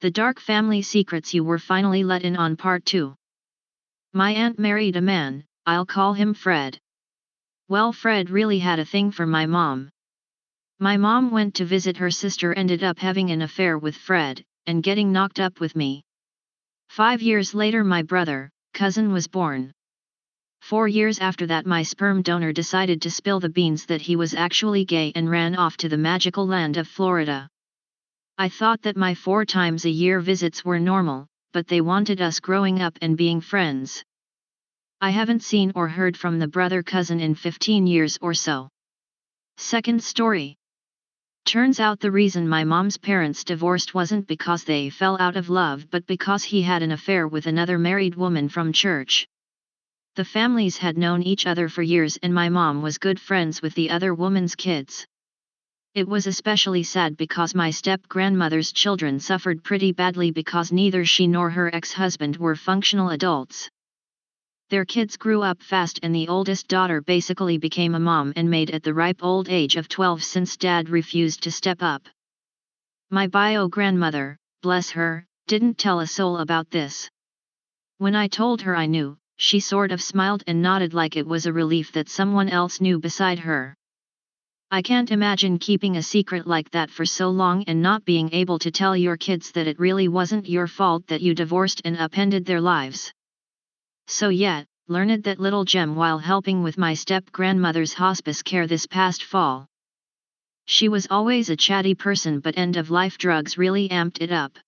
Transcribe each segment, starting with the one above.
The dark family secrets you were finally let in on part 2. My aunt married a man, I'll call him Fred. Well, Fred really had a thing for my mom. My mom went to visit her sister, ended up having an affair with Fred, and getting knocked up with me. 5 years later my cousin was born. 4 years after that my sperm donor decided to spill the beans that he was actually gay and ran off to the magical land of Florida. I thought that my 4 times a year visits were normal, but they wanted us growing up and being friends. I haven't seen or heard from the cousin in 15 years or so. Second story. Turns out the reason my mom's parents divorced wasn't because they fell out of love but because he had an affair with another married woman from church. The families had known each other for years and my mom was good friends with the other woman's kids. It was especially sad because my step-grandmother's children suffered pretty badly because neither she nor her ex-husband were functional adults. Their kids grew up fast and the oldest daughter basically became a mom and maid at the ripe old age of 12 since dad refused to step up. My bio-grandmother, bless her, didn't tell a soul about this. When I told her I knew, she sort of smiled and nodded like it was a relief that someone else knew beside her. I can't imagine keeping a secret like that for so long and not being able to tell your kids that it really wasn't your fault that you divorced and upended their lives. So yeah, learned that little gem while helping with my step-grandmother's hospice care this past fall. She was always a chatty person but end-of-life drugs really amped it up.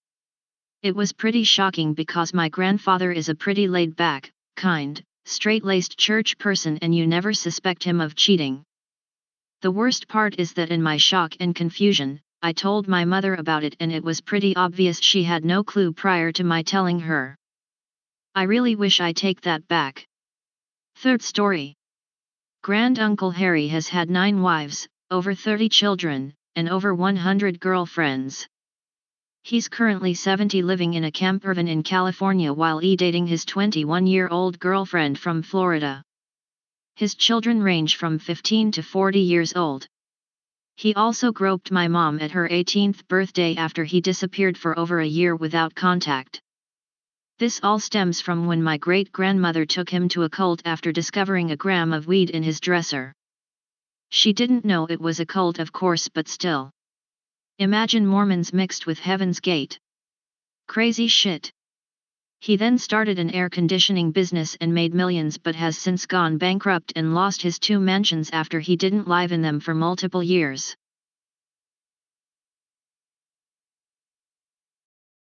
It was pretty shocking because my grandfather is a pretty laid-back, kind, straight-laced church person and you never suspect him of cheating. The worst part is that in my shock and confusion, I told my mother about it and it was pretty obvious she had no clue prior to my telling her. I really wish I take that back. Third story. Grand-Uncle Harry has had 9 wives, over 30 children, and over 100 girlfriends. He's currently 70 living in a campervan in California while dating his 21-year-old girlfriend from Florida. His children range from 15 to 40 years old. He also groped my mom at her 18th birthday after he disappeared for over a year without contact. This all stems from when my great-grandmother took him to a cult after discovering a gram of weed in his dresser. She didn't know it was a cult of course but still. Imagine Mormons mixed with Heaven's Gate. Crazy shit. He then started an air conditioning business and made millions but has since gone bankrupt and lost his 2 mansions after he didn't live in them for multiple years.